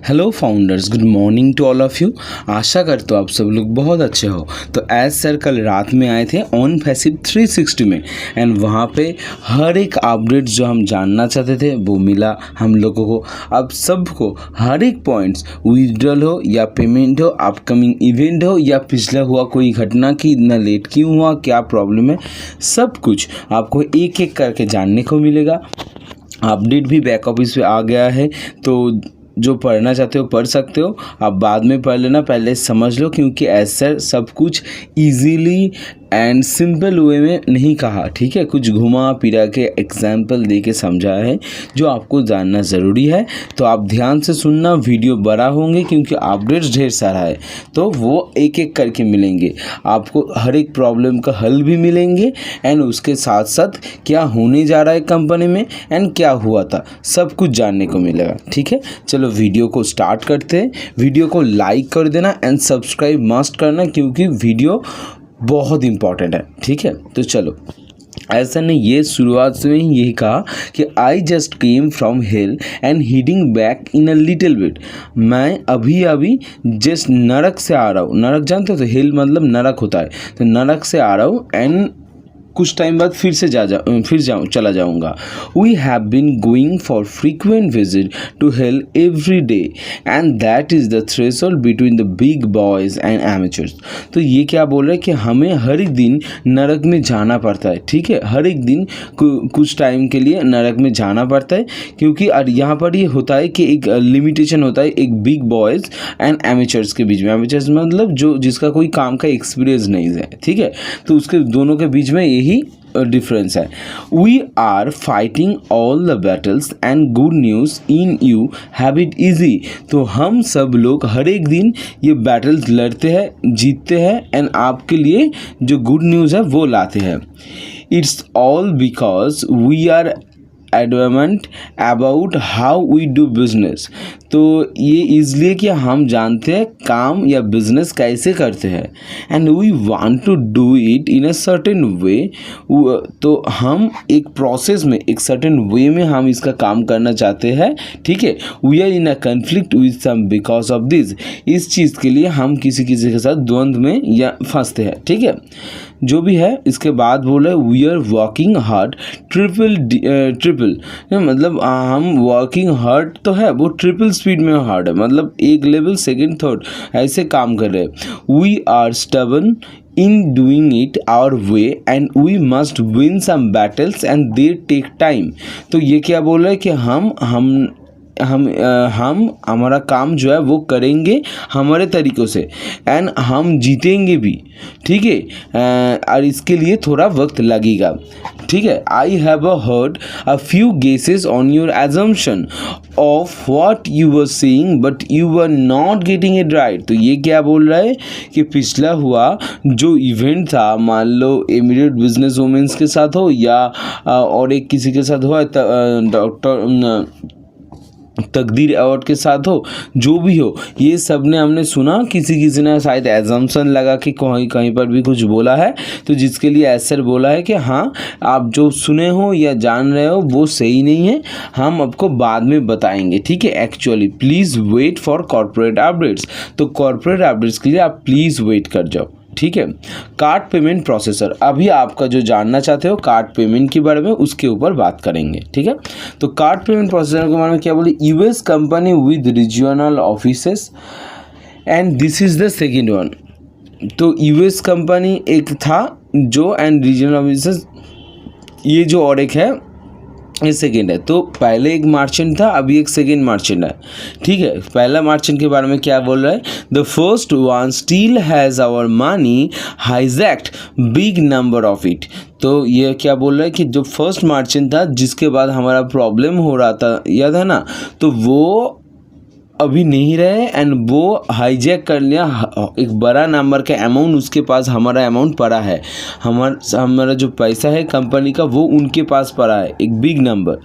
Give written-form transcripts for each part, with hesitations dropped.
Hello founders, good morning to all of you. आशा करते हो आप सब लोग बहुत अच्छे हो। तो एज सर कल रात में आए थे ऑन पैसिव 360 में, एंड वहाँ पे हर एक अपडेट जो हम जानना चाहते थे वो मिला हम लोगों को। अब सबको हर एक पॉइंट्स, विड्रॉल हो या पेमेंट हो, अपकमिंग इवेंट हो या पिछला हुआ कोई घटना की इतना लेट क्यों हुआ, क्या प्रॉब्लम है, सब कुछ आपको एक एक करके जानने को मिलेगा। अपडेट भी बैक ऑफिस पे आ गया है, तो जो पढ़ना चाहते हो पढ़ सकते हो। आप बाद में पढ़ लेना, पहले समझ लो, क्योंकि ऐसा सब कुछ इजीली एंड सिंपल वे में नहीं कहा, ठीक है। कुछ घुमा फिरा के एग्जाम्पल दे के समझाया है जो आपको जानना ज़रूरी है। तो आप ध्यान से सुनना, वीडियो बड़ा होंगे क्योंकि अपडेट्स ढेर सारा है, तो वो एक एक करके मिलेंगे आपको। हर एक प्रॉब्लम का हल भी मिलेंगे, एंड उसके साथ साथ क्या होने जा रहा है कंपनी में एंड क्या हुआ था, सब कुछ जानने को मिलेगा, ठीक है। चलो वीडियो को स्टार्ट करते हैं। वीडियो को लाइक कर देना एंड सब्सक्राइब मस्ट करना, क्योंकि वीडियो बहुत इंपॉर्टेंट है, ठीक है। तो चलो, ऐसा ने ये शुरुआत में ही यही कहा कि I just came from hello and heading back in a little bit. मैं अभी जस्ट नरक से आ रहा हूँ। नरक जानते हो, तो हेल मतलब नरक होता है, तो नरक से आ रहा हूँ एंड कुछ टाइम बाद फिर चला जाऊंगा। We have been going for frequent visit to hell every day and that is the threshold between the big boys and amateurs. तो ये क्या बोल रहे हैं कि हमें हर एक दिन नरक में जाना पड़ता है, ठीक है। हर एक दिन कुछ टाइम के लिए नरक में जाना पड़ता है, क्योंकि यहाँ पर ये होता है कि एक लिमिटेशन होता है एक बिग बॉयज़ एंड एमेचर्स के बीच में। एमेचर्स मतलब जो जिसका कोई काम का एक्सपीरियंस नहीं है, ठीक है। तो उसके दोनों के बीच में यही डिफरेंस है। We are fighting all the battles and good news in you have it easy. तो हम सब लोग हर एक दिन ये बैटल्स लड़ते हैं, जीतते हैं, एंड आपके लिए जो गुड न्यूज़ है वो लाते हैं। It's all because we are adamant about how we do business. तो ये इसलिए कि हम जानते हैं काम या बिजनेस कैसे करते हैं, and we want to do it in a certain way. तो हम एक प्रोसेस में, एक सर्टेन वे में हम इसका काम करना चाहते हैं, ठीक है। We are in a conflict with some because of this. इस चीज़ के लिए हम किसी के साथ द्वंद्व में या फंसते हैं, ठीक है। जो भी है, इसके बाद बोला we are working hard triple, मतलब हम वर्किंग हार्ड तो है, वो ट्रिपल स्पीड में हार्ड है, मतलब एक लेवल सेकंड थर्ड ऐसे काम कर रहे हैं। We are stubborn in doing it our way and we must win some battles and they take time। तो ये क्या बोल रहा है कि हम हमारा काम जो है वो करेंगे हमारे तरीक़ों से, एंड हम जीतेंगे भी, ठीक है। और इसके लिए थोड़ा वक्त लगेगा, ठीक है। I have heard a few guesses on your assumption of what you were saying but you were not getting it right. तो ये क्या बोल रहा है कि पिछला हुआ जो इवेंट था, मान लो इमीडिएट बिजनेस वुमेन्स के साथ हो या और एक किसी के साथ हुआ, डॉक्टर तकदीर अवार्ड के साथ हो, जो भी हो, ये सब ने हमने सुना। किसी ने शायद एजम्पशन लगा कि कहीं पर भी कुछ बोला है, तो जिसके लिए ऐसर बोला है कि हाँ, आप जो सुने हो या जान रहे हो वो सही नहीं है, हम आपको बाद में बताएंगे, ठीक है। Actually please wait for corporate updates. तो कॉर्पोरेट अपडेट्स के लिए आप प्लीज़ वेट कर जाओ, ठीक है। कार्ड पेमेंट प्रोसेसर, अभी आपका जो जानना चाहते हो कार्ड पेमेंट के बारे में, उसके ऊपर बात करेंगे, ठीक है। तो कार्ड पेमेंट प्रोसेसर के बारे में क्या बोले, US company with regional offices and this is the second one. तो यूएस कंपनी एक था जो, एंड रीजनल ऑफिसेस ये जो और एक है, ये सेकेंड है। तो पहले एक मर्चेंट था, अभी एक सेकेंड मर्चेंट है, ठीक है। पहला मर्चेंट के बारे में क्या बोल रहा है, the first one still has our money hijacked big number of it. तो ये क्या बोल रहा है कि जो फर्स्ट मर्चेंट था जिसके बाद हमारा प्रॉब्लम हो रहा था, याद है ना, तो वो अभी नहीं रहे, एंड वो हाईजैक कर लिया एक बड़ा नंबर का अमाउंट, उसके पास हमारा अमाउंट पड़ा है, हमारा जो पैसा है कंपनी का वो उनके पास पड़ा है, एक big number,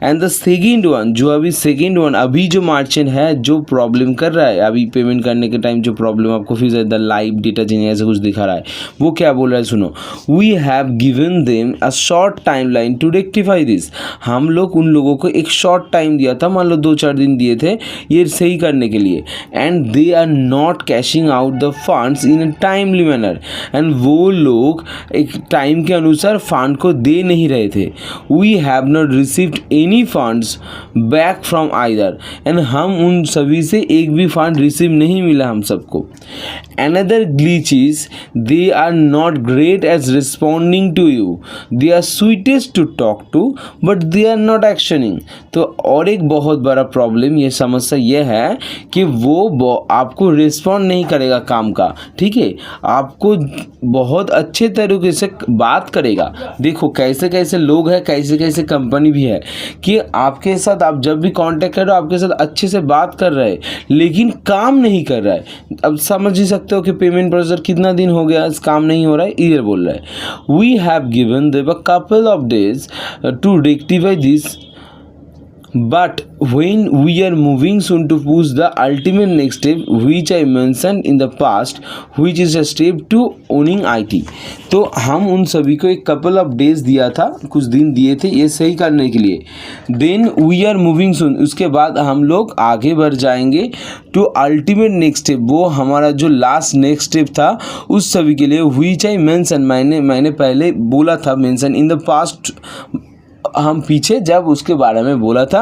and the second one, जो अभी सेकेंड वन अभी जो मर्चेंट है जो प्रॉब्लम कर रहा है अभी पेमेंट करने के टाइम जो प्रॉब्लम आपको फिर द लाइव डेटा चेंज ऐसा कुछ दिखा रहा है, वो क्या बोल रहा है सुनो, we have given them a short timeline to rectify this. हम लोग उन लोगों को एक शॉर्ट टाइम दिया था, मान लो 2-4 दिन दिए थे ये सही करने के लिए, and they are not cashing out the funds in a timely manner, and वो लोग एक टाइम के अनुसार फंड को दे नहीं रहे थे। We have not received any funds back from either, and हम उन सभी से एक भी फंड रिसीव नहीं मिला हम सबको। Another glitch is they are not great as responding to you. They are sweetest to talk to, but they are not actioning. तो और एक बहुत बड़ा प्रॉब्लम ये समस्या ये है कि वो आपको रिस्पॉन्ड नहीं करेगा काम का, ठीक है, आपको बहुत अच्छे तरीके से बात करेगा। देखो कैसे कैसे लोग हैं, कैसे कैसे कंपनी भी है कि आपके साथ आप जब भी कांटेक्ट करो आपके साथ अच्छे से बात कर रहे हैं लेकिन काम नहीं कर रहा है। अब समझ ही सकते हो कि पेमेंट प्रोसेसर कितना दिन हो गया काम नहीं हो रहा है, ये बोल रहा है। We have given them a couple of days to rectify this, but when we are moving soon to push the ultimate next step which I mentioned in the past, which is a step to owning IT। तो हम उन सभी को एक couple of days दिया था, कुछ दिन दिए थे ये सही करने के लिए। then we are moving soon, उसके बाद हम लोग आगे बढ़ जाएंगे to ultimate next step, वो हमारा जो लास्ट नेक्स्ट स्टेप था उस सभी के लिए which I mentioned, मैंने पहले बोला था mention in the past, हम पीछे जब उसके बारे में बोला था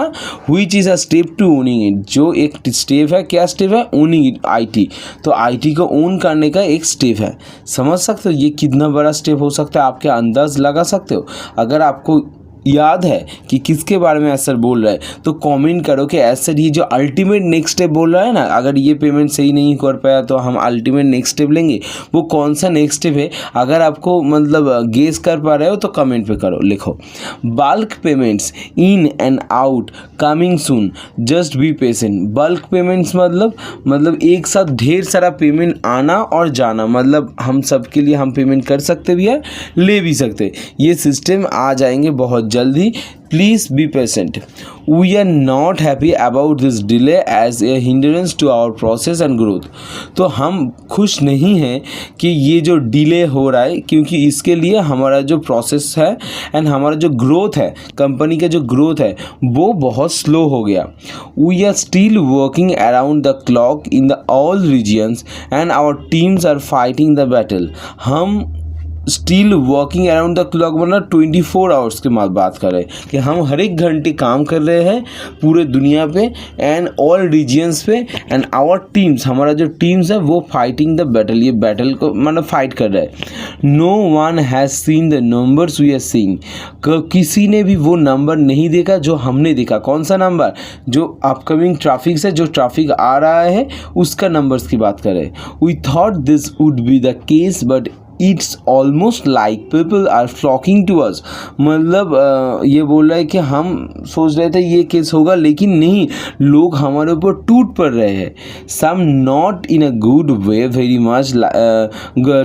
which is a step to owning it, जो एक स्टेप है, क्या स्टेप है, owning it IT। तो IT को ओन करने का एक स्टेप है। समझ सकते हो ये कितना बड़ा स्टेप हो सकता है, आपके अंदाज लगा सकते हो। अगर आपको याद है कि किसके बारे में एसर बोल रहा है तो कमेंट करो कि एसर ये जो अल्टीमेट नेक्स्ट स्टेप बोल रहा है ना, अगर ये पेमेंट सही नहीं कर पाया तो हम अल्टीमेट नेक्स्ट स्टेप लेंगे, वो कौन सा नेक्स्ट स्टेप है। अगर आपको मतलब गेस कर पा रहे हो तो कमेंट पे करो, लिखो bulk payments in and out coming soon, just be patient. Bulk payments मतलब एक साथ ढेर सारा पेमेंट आना और जाना, मतलब हम सब के लिए हम पेमेंट कर सकते भी है ले भी सकते, ये सिस्टम आ जाएंगे बहुत जल्दी। Please be patient. We are not happy about this delay as a hindrance to our process and growth. तो हम खुश नहीं हैं कि ये जो डिले हो रहा है, क्योंकि इसके लिए हमारा जो प्रोसेस है एंड हमारा जो ग्रोथ है, कंपनी का जो ग्रोथ है वो बहुत स्लो हो गया। We are still working around the clock in the all regions and our teams are fighting the battle. हम still working around the clock मतलब 24 आवर्स के बाद बात कर रहे हैं कि हम हर एक घंटे काम कर रहे हैं पूरे दुनिया पे एंड ऑल रीजियंस पे, एंड आवर टीम्स, हमारा जो टीम्स है वो फाइटिंग द बैटल, ये बैटल को मतलब फाइट कर रहा है। No one has seen the numbers we are seeing, किसी ने भी वो नंबर नहीं देखा जो हमने देखा। कौन सा नंबर, जो अपकमिंग ट्रैफिक से जो ट्रैफिक आ रहा है उसका नंबर्स की बात कर रहे हैं। We thought this would be the case but it's almost like people are flocking to us. मतलब ये बोल रहा है कि हम सोच रहे थे ये केस होगा लेकिन नहीं, लोग हमारे ऊपर टूट पड़ रहे हैं। Some not in a good way very much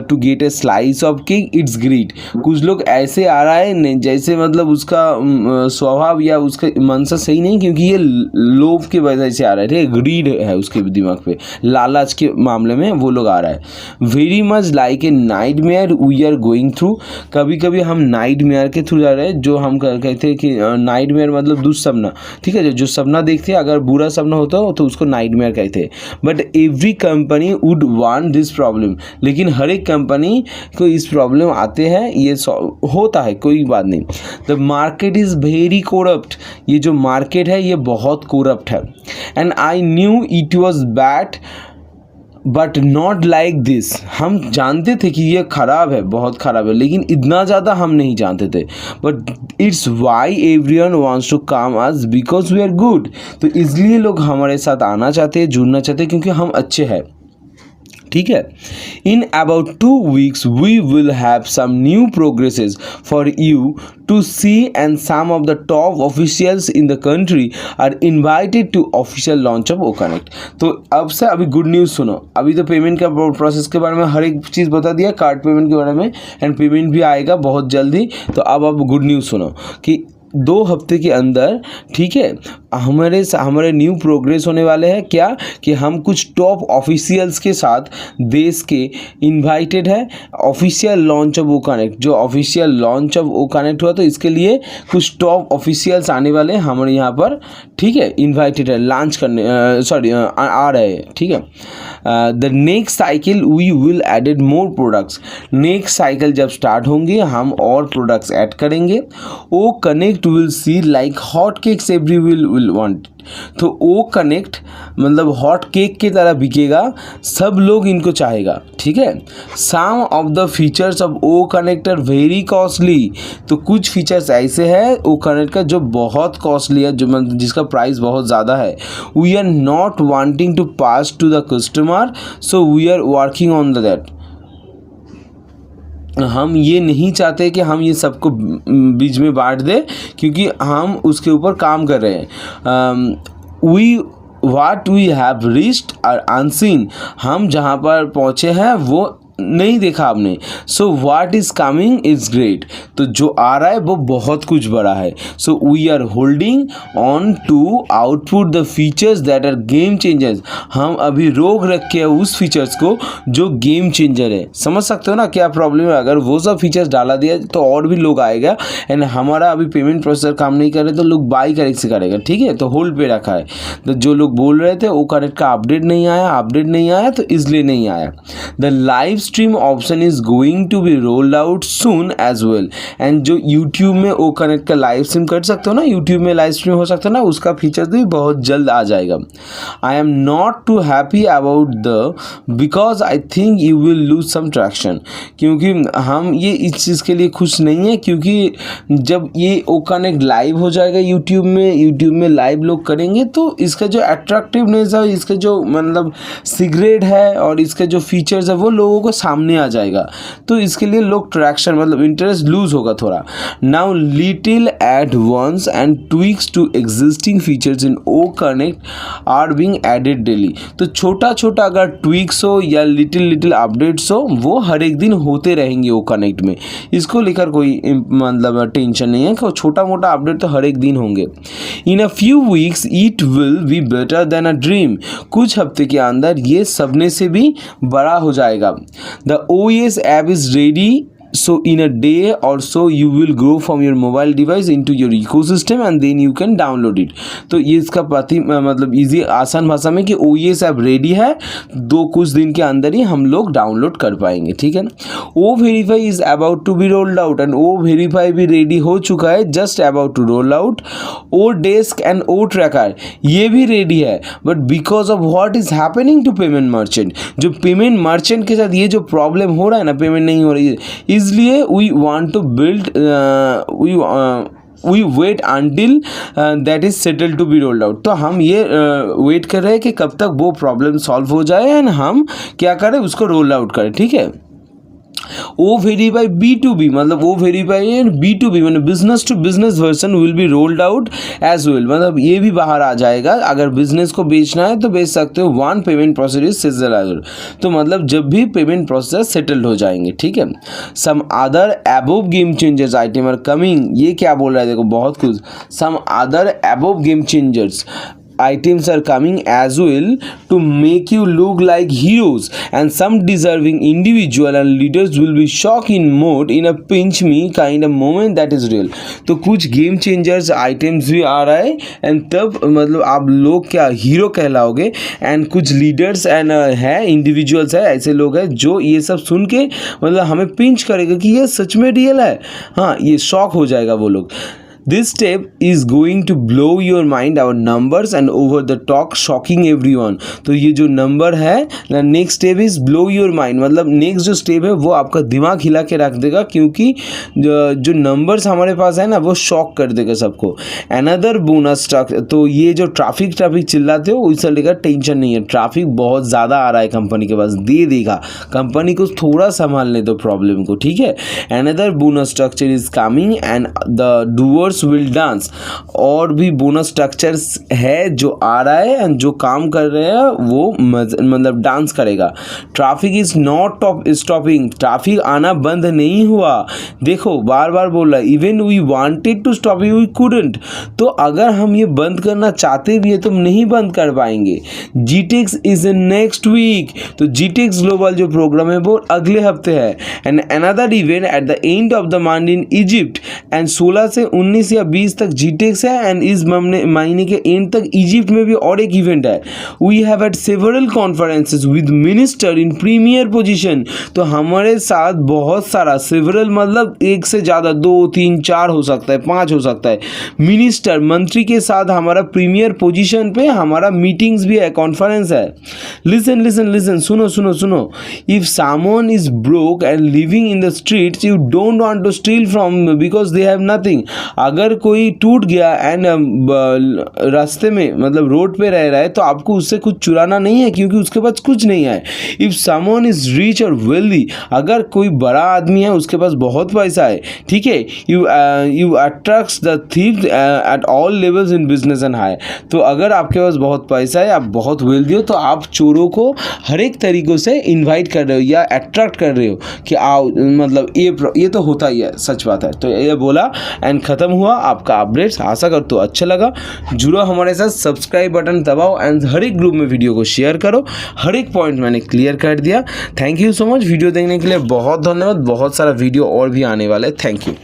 to get a slice of cake, it's greed. कुछ लोग ऐसे आ रहा है जैसे मतलब उसका स्वभाव या उसका मनसा सही नहीं, क्योंकि ये लोभ के वजह से आ रहा है, ग्रीड है उसके दिमाग पे, लालच के मामले में वो लोग आ रहा है। Very much like a nightmare we are going through, कभी कभी हम नाइट मेयर के थ्रू जा रहे हैं, जो हम कहते हैं कि नाइट मेयर मतलब दुःसपना, ठीक है, जो सपना देखते हैं, अगर बुरा सपना होता हो तो उसको नाइट मेयर कहते हैं। But every company would want this problem, लेकिन हर एक कंपनी को इस प्रॉब्लम आते हैं, ये होता है, कोई बात नहीं। द मार्केट इज़ वेरी कोरप्ट, ये जो मार्केट है ये बहुत कोरप्ट है। And I knew it was bad but not like this, हम जानते थे कि ये ख़राब है, बहुत ख़राब है, लेकिन इतना ज़्यादा हम नहीं जानते थे। But it's why everyone wants to come us because we are good, तो इसलिए लोग हमारे साथ आना चाहते हैं, जुड़ना चाहते हैं, क्योंकि हम अच्छे हैं, ठीक है। In about 2 weeks we will have some new progresses for you to see and some of the top officials in the country are invited to official launch of O Connect. तो अब से अभी गुड न्यूज़ सुनो, अभी तो payment का process के बारे में हर एक चीज़ बता दिया, कार्ड पेमेंट के बारे में, एंड पेमेंट भी आएगा बहुत जल्दी। तो अब गुड न्यूज़ सुनो कि 2 हफ्ते के अंदर, ठीक है, हमारे न्यू प्रोग्रेस होने वाले हैं क्या कि हम कुछ टॉप ऑफिशियल्स के साथ देश के इनवाइटेड है official launch of O Connect. जो official launch of O Connect हुआ तो इसके लिए कुछ टॉप ऑफिशियल्स आने वाले हैं हमारे यहाँ पर, ठीक है, इनवाइटेड है, लॉन्च करने आ रहे हैं, ठीक है। The next cycle we will added more products. Next cycle जब स्टार्ट होंगे हम और प्रोडक्ट्स ऐड करेंगे। O Connect will see like hot cakes every will want. तो ओ कनेक्ट मतलब हॉट केक की तरह बिकेगा, सब लोग इनको चाहेगा, ठीक है। Some of the features of O connect are very costly. तो कुछ फीचर्स ऐसे हैं ओ कनेक्ट का जो बहुत कॉस्टली है, जो जिसका प्राइस बहुत ज़्यादा है। We are not wanting to pass to the customer, so we are working on that. हम ये नहीं चाहते कि हम ये सबको बीच में बांट दें, क्योंकि हम उसके ऊपर काम कर रहे हैं। what we have reached are unseen। हम जहाँ पर पहुँचे हैं वो नहीं देखा आपने। So what is coming is great. तो जो आ रहा है वो बहुत कुछ बड़ा है। So we are holding on to output the features that are game changers. हम अभी रोक रखे हैं उस फीचर्स को जो गेम चेंजर है। समझ सकते हो ना क्या प्रॉब्लम है। अगर वो सब फीचर्स डाला दिया तो और भी लोग आएगा, एंड हमारा अभी पेमेंट प्रोसेसर काम नहीं कर रहे तो लोग बाई करेक्ट से करेगा, ठीक है। तो होल्ड पे रखा है। तो जो लोग बोल रहे थे वो कनेक्ट का अपडेट नहीं आया तो इसलिए नहीं आया। The live stream option is going to be rolled out soon as well. And जो यूट्यूब में ओ कनेक्ट का लाइव स्ट्रीम कर सकते हो ना, यूट्यूब में लाइव स्ट्रीम हो सकता है ना, उसका फीचर भी बहुत जल्द आ जाएगा। I am not too happy about the because I think you will lose some traction. क्योंकि हम ये इस चीज़ के लिए खुश नहीं है, क्योंकि जब ये ओ कनेक्ट लाइव हो जाएगा यूट्यूब में लाइव लोग करेंगे तो इसका जो अट्रैक्टिवनेस है, इसका जो मतलब सिगरेट है और इसके जो फीचर्स है वो लोगों को सामने आ जाएगा। तो इसके लिए लोग ट्रैक्शन मतलब इंटरेस्ट लूज होगा थोड़ा। Now little at once and tweaks to existing features in O connect are being added daily. तो छोटा छोटा अगर ट्विक्स हो या लिटिल अपडेट्स हो वो हर एक दिन होते रहेंगे ओ कनेक्ट में। इसको लेकर कोई मतलब टेंशन नहीं है कि छोटा मोटा अपडेट तो हर एक दिन होंगे। In a few weeks it will be better than a dream. कुछ हफ्ते के अंदर ये सपने से भी बड़ा हो जाएगा। The OS app is ready, so in a day or so you will grow from your mobile device into your ecosystem and then you can download it। तो ये इसका मतलब इजी आसान भाषा में कि OS ऐप रेडी है, कुछ दिन के अंदर ही हम लोग डाउनलोड कर पाएंगे, ठीक है। O Verify is about to be rolled out and O Verify भी रेडी हो चुका है, just about to roll out. O Desk and O Tracker ये भी रेडी है, but because of what is happening to payment merchant, जो payment merchant के साथ ये जो प्रॉब्लम हो रहा है ना, पेमेंट नहीं हो रही है, इसलिए we want to build we wait until that is settle to be rolled out. तो हम ये वेट कर रहे हैं कि कब तक वो प्रॉब्लम सॉल्व हो जाए एंड हम क्या करें, उसको रोल आउट करें, ठीक है। ओ वेरीफाई B2B मतलब ओ वेरीफाई एंड B2B मतलब business to business version will be rolled out as well. मतलब ये भी बाहर आ जाएगा। अगर बिजनेस को बेचना है तो बेच सकते हो। One payment process is settled. तो मतलब जब भी पेमेंट प्रोसेस सेटल्ड हो जाएंगे, ठीक है। Some other above game changers item are coming. ये क्या बोल रहा है देखो, बहुत कुछ। Some other above game changers items are coming as well to make you look like heroes, and some deserving individual and leaders will be shocked in mode in a pinch me kind of moment that is real। तो कुछ game changers items भी आ रहा है and तब मतलब आप लोग क्या हीरो कहलाओगे। एंड कुछ लीडर्स एंड है इंडिविजुअल्स है, ऐसे लोग हैं जो ये सब सुन के मतलब हमें पिंच करेगा कि ये सच में रियल है। हाँ, ये शॉक हो जाएगा वो लोग। This step is going to blow your mind, our numbers and over the top shocking everyone। तो ये जो नंबर है ना, next step is blow your mind मतलब नेक्स्ट जो स्टेप है वो आपका दिमाग हिला के रख देगा, क्योंकि जो नंबर्स हमारे पास है ना वो शॉक कर देगा सबको। Another bonus truck. तो ये जो ट्रैफिक चिल्लाते हो उससे लेकर टेंशन नहीं है, ट्रैफिक बहुत ज़्यादा आ रहा है कंपनी के पास, दे देगा। कंपनी को थोड़ा संभालने दो प्रॉब्लम को, ठीक है। Another bonus structure is coming and the doers bonus will dance, और भी बोनस स्ट्रक्चर्स है जो आ रहा है एंड जो काम कर रहे हैं वो मतलब डांस करेगा। Traffic is not stopping, traffic आना बंद नहीं हुआ। देखो बार बार बोल रहा है, even we wanted to stop we couldn't. तो अगर हम ये बंद करना चाहते भी है तो हम नहीं बंद कर पाएंगे। जीटेक्स इज नेक्स्ट वीक, तो जीटेक्स ग्लोबल जो प्रोग्राम है वो अगले हफ्ते है। And another event at the end of the month in Egypt, and 16 से 19 या 20 तक जीटेक्स है, एंड इस महीने के एंड तक इजिप्ट में भी और एक इवेंट है। We have had several conferences with minister in premier position, तो हमारे साथ बहुत सारा, सेवरल मतलब एक से ज़्यादा, 2 3 4 हो सकता है, 5 हो सकता है, मिनिस्टर मंत्री के साथ हमारा प्रीमियर पोजीशन पे हमारा मीटिंग्स भी है, कॉन्फ्रेंस है। लिसन लिसन लिसन, सुनो सुनो सुनो, if someone is broke and living in the streets you don't want to steal from because they have nothing. अगर कोई टूट गया एंड रास्ते में मतलब रोड पे रह रहा है तो आपको उससे कुछ चुराना नहीं है क्योंकि उसके पास कुछ नहीं है। इफ समवन इज रिच और वेल्दी, अगर कोई बड़ा आदमी है उसके पास बहुत पैसा है, ठीक है, you attracts the thieves at all levels in business and high. तो अगर आपके पास बहुत पैसा है, आप बहुत वेल्दी हो, तो आप चोरों को हर एक तरीक़ों से इन्वाइट कर रहे हो या अट्रैक्ट कर रहे हो कि आओ, मतलब ये तो होता ही है, सच बात है। तो ये बोला एंड ख़त्म हुआ आपका अपडेट्स। आशा करता हूँ अच्छा लगा, जुड़ो हमारे साथ, सब्सक्राइब बटन दबाओ एंड हर एक ग्रुप में वीडियो को शेयर करो। हर एक पॉइंट मैंने क्लियर कर दिया। Thank you so much, video देखने के लिए बहुत धन्यवाद। बहुत सारा वीडियो और भी आने वाला है। Thank you.